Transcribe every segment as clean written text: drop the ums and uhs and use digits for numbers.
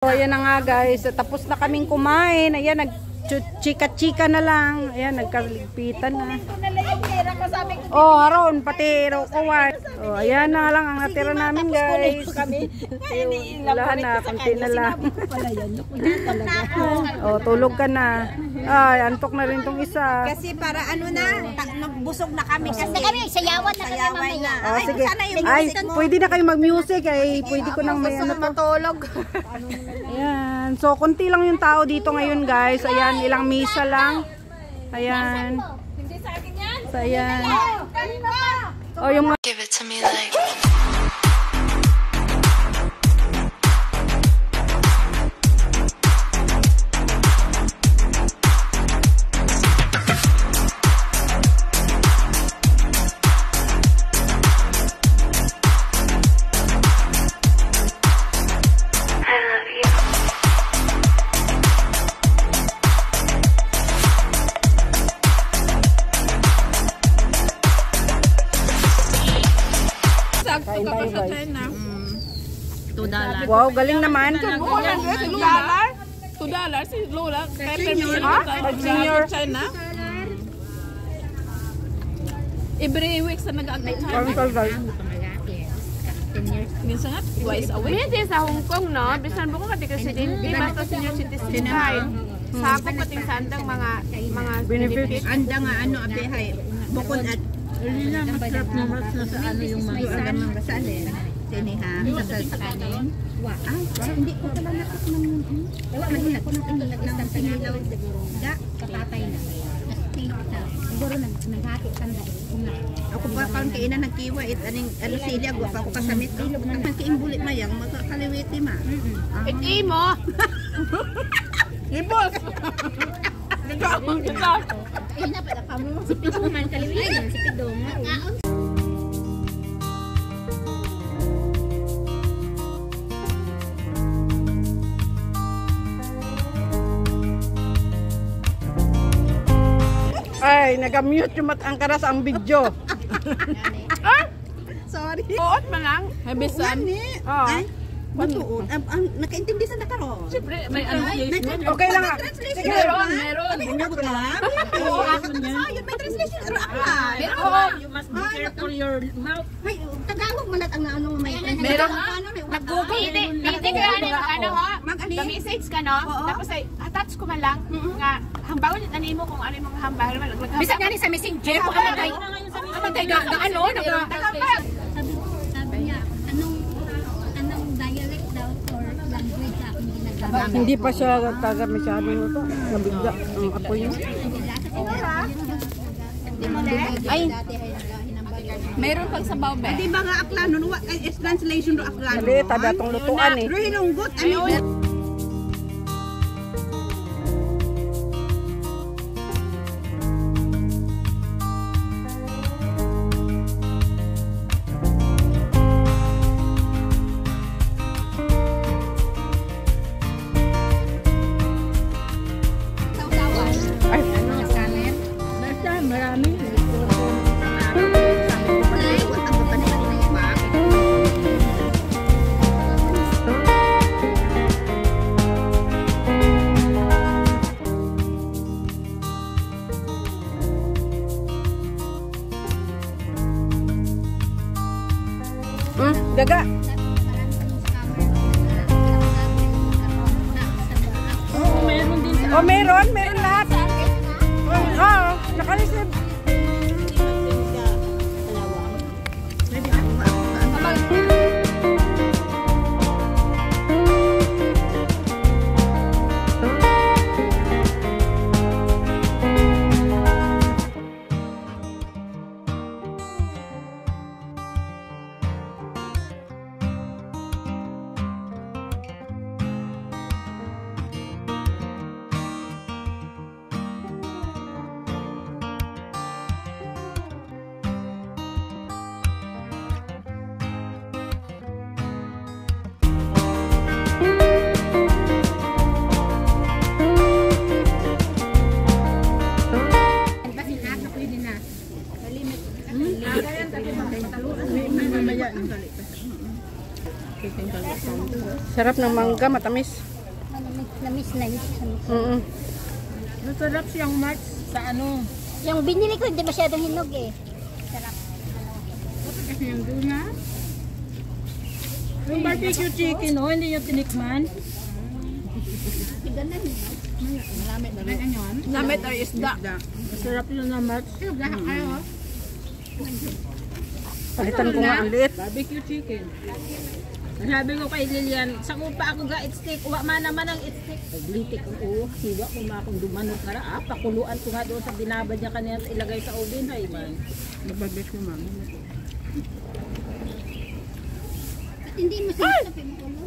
So, ayan na nga guys, tapos na kaming kumain. Ayan, nag-chika-chika na lang. Ayan, nagkaligpitan na. Oh, haron, pati rokuwan. Oh, ayan na lang ang natira namin guys. Wala na, konti na lang. Oh, tulog ka na. Ay, antok na rin tong isa. Kasi para ano na, nagbusog na kami. Kasi kami, sayawan na kami mamaya. Oh, sige. Ay, pwede na kayo mag-music. Ay, pwede ko nang may ano to. matulog. Ayan. So, konti lang yung tao dito ngayon guys. Ayan, ilang misa lang. Ayan. So, ayan. Oh, yung Give it to me like kain tayo guys. $2. Wow, galing naman. $2 si Lola. Senior. China. Every week sa nag-agad China. Control guys. Minsan nga, twice a week. Hindi sa Hong Kong, no? Bisan mo ko kati presidente, basta senior citizen card. Sakop kating sandang mga benefits. Anda nga ano, abehay. Bukod at Hindi na masarap na sa ano yung mga gasalin. Siniha, sa kanin. Ay, hindi ko pala nakit ng wala man din ako ng sinilaw. Da, kapatay na. Siguro naghati tanda. Ako pa kaon kainan ng kiwa it aning ano silya wa pa ko kasamit. Ang kiimbuli mayang magkakaliwiti ma. Iti mo! Ibos! Nagkamang kita! Ay, napala ka mo. Si Pidong man kaliwitin. Si Pidong. Ay, nag-mute yung matangkaras ang video. Sorry. Buot man lang. Habisan. Oh. Ay, matuod. Ang nakaintindi sa nakaro. Siyempre, may translation. Okay lang ah. Sige. Meron. Hindi ko na. Ayun, may translation. Meron. You must be careful your mouth. Ay, Tagalog malat ang ano may Meron. Nag-google. Hindi ka ano ho? Mag-message ka, no? Tapos ay, attach ko man lang. Nga, hambawin yung tanin mo kung ano yung mga hambawin. Bisa nga sa messenger ko amagay. Amagay ga ano? Sabi niya, anong dialect daw or language ang ginagawa? Hindi pa siya taga masyado ito. Nabigla ang apoy niya. Ay, Meron pag sa babe. di ba nga aklan nun? Is translation do aklan. Mali, tada tong lutuan eh. Pero hinunggot, ano? Ay, Marami. daga. Oh, meron lahat. Oh, nakareceive. Sarap ng mangga, matamis. na-miss na yun. Masarap siyang March sa ano. Yung binili ko, hindi masyadong hinog eh. Sarap. Kasi yung duna. Yung barbecue chicken, oh, hindi yung tinikman. Namit or isda. Masarap yun na March. Palitan ko nga ang liit. Barbecue chicken. Sabi ko kay Lilian, sa upa ako ga steak, uwa man naman ang steak. Paglitik ang uwa, hiwa ko mga kung dumanot na ra, pakuluan ko nga doon sa binabad niya kanina ilagay sa oven, hay man. Nagbarbecue man. Hindi mo sinasap yung ulo.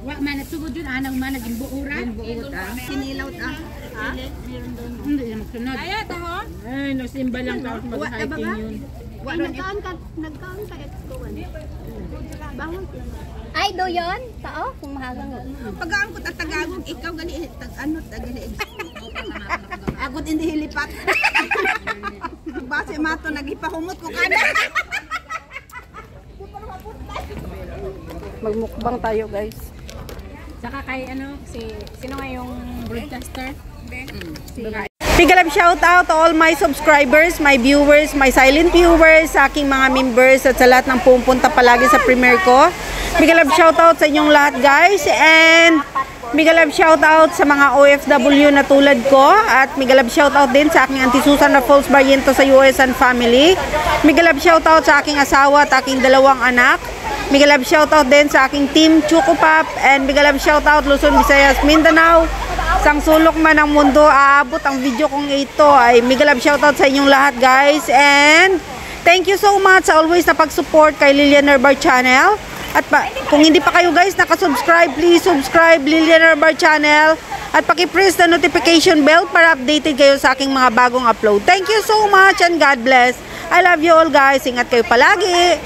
Wa man nagsugod yun, anang man naging buura. Sinilaw ta. Hindi na magsunod. Kaya taho? Ay, nasimba lang tapos mag-hiking yun. Nagkaon ka at kuwan. Bangon. Ay, do yun? Tao? Kung mahagang yun. Pag-aangkot at tagagod, ikaw gali, tagali. Agod hindi hilipat. Base mato, nagipahumot ko kada. Magmukbang tayo guys. Saka kay sino nga yung broadcaster? Big love shout out to all my subscribers, my viewers, my silent viewers, sa aking mga members at sa lahat ng pupunta palagi sa premiere ko. Big love shout out sa inyong lahat guys, and big love shout out sa mga OFW na tulad ko, at big love shout out din sa aking Auntie Susan Raffles Barriento sa US and family. Big love shout out sa aking asawa at aking dalawang anak. Big love shout out din sa aking team Choco Pop, and big love shout out Luzon, Visayas, Mindanao. Sang sulok man ng mundo aabot ang video kong ito. Ay big love shout out sa inyong lahat guys, and thank you so much sa always na pag-support kay Lilian Herbar Channel. At kung hindi pa kayo guys nakasubscribe, please subscribe Lilian Herbar Channel at paki-press the notification bell para updated kayo sa aking mga bagong upload. Thank you so much and God bless. I love you all guys. Ingat kayo palagi.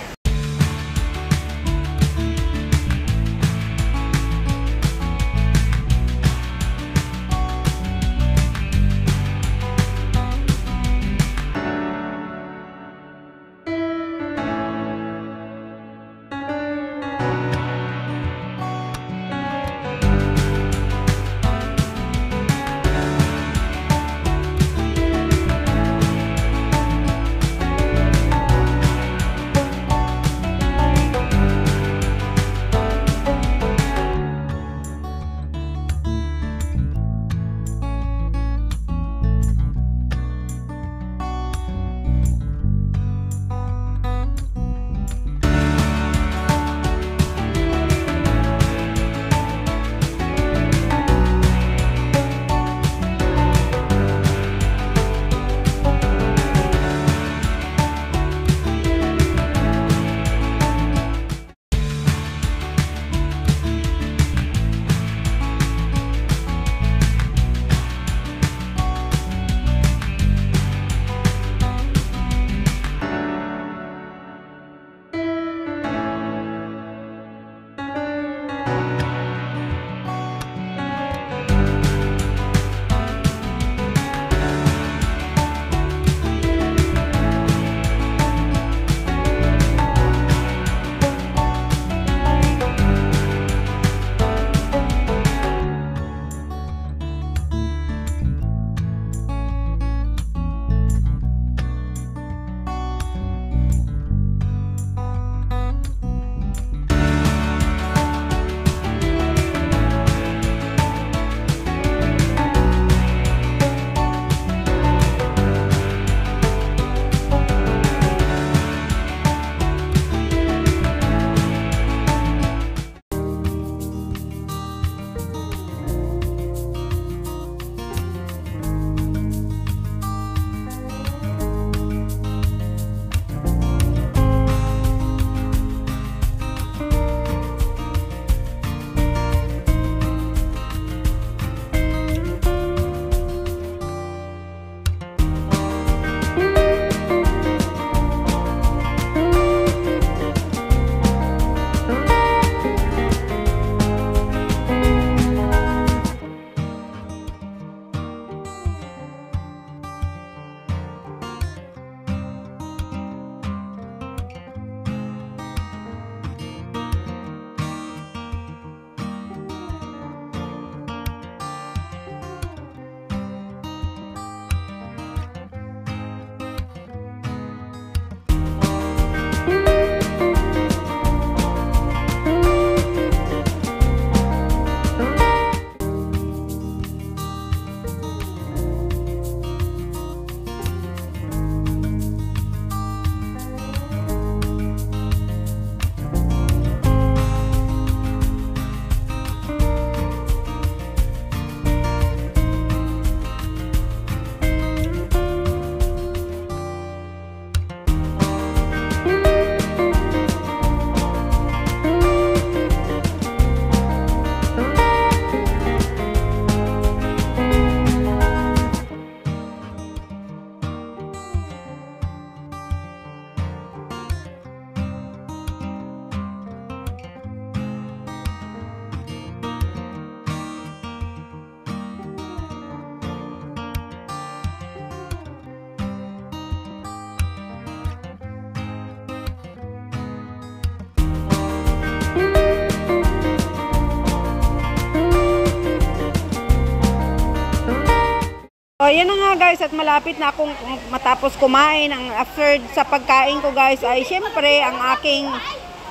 So, ayan na nga guys, at malapit na akong matapos kumain. Ang after sa pagkain ko guys ay syempre ang aking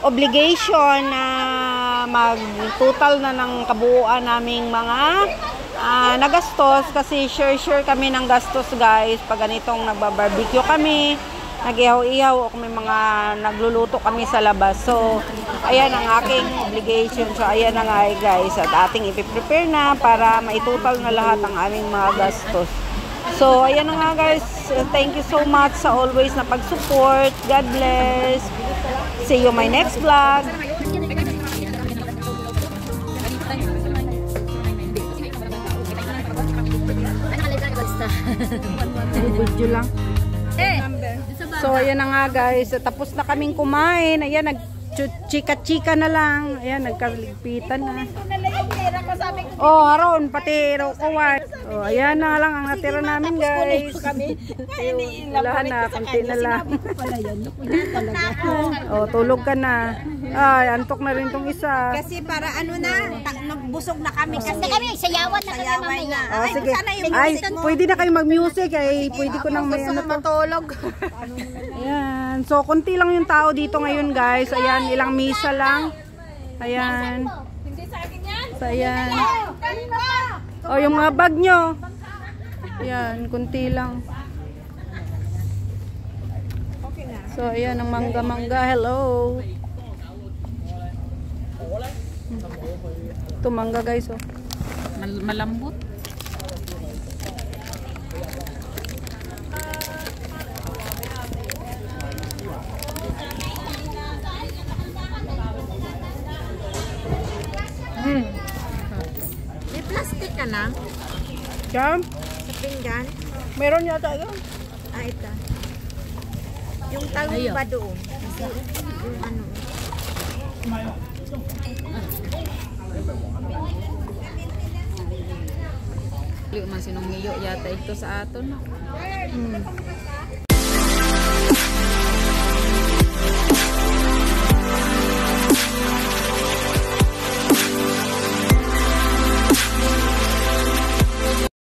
obligation na mag-total na ng kabuuan naming mga nagastos. Kasi share kami ng gastos guys pag ganitong nagbabarbecue kami, nag-ihaw-ihaw o kung may mga nagluluto kami sa labas. So, ayan ang aking obligation. So, ayan na nga guys, at ating ipiprepare na para maitotal na lahat ang aming mga gastos. So, ayan na nga guys. Thank you so much sa always na pag-support. God bless. See you my next vlog. Video lang. So, ayan na nga guys. Tapos na kaming kumain. Ayan, nag-chika-chika na lang. Ayan, nagkaligpitan na. Oh, haron, pati raw kawat. Oh, ayan na lang ang natira namin guys. Wala na, konti na lang. Oh, tulog ka na. Ay, antok na rin tong isa. Kasi para ano na, nagbusog na kami kasi. Kami, sayawan na kami mamaya. Oh, sige. Ay, pwede na kayo mag-music. Ay, pwede ko nang may ano to. Matulog. Ayan. So, konti lang yung tao dito ngayon guys. Ayan, ilang misa lang. Ayan. So, ayan. Oh, yung mga bag nyo. Ayan, konti lang. So, ayan, ang mangga-mangga. Hello. Ito, mangga guys, oh. Malambot. May plastic ka na? Jam? Sa pinggan? Meron yata yun. Ah, ito. Yung talong ba doon? Kasi yung ano. Man sinong ngiyo yata ito sa aton.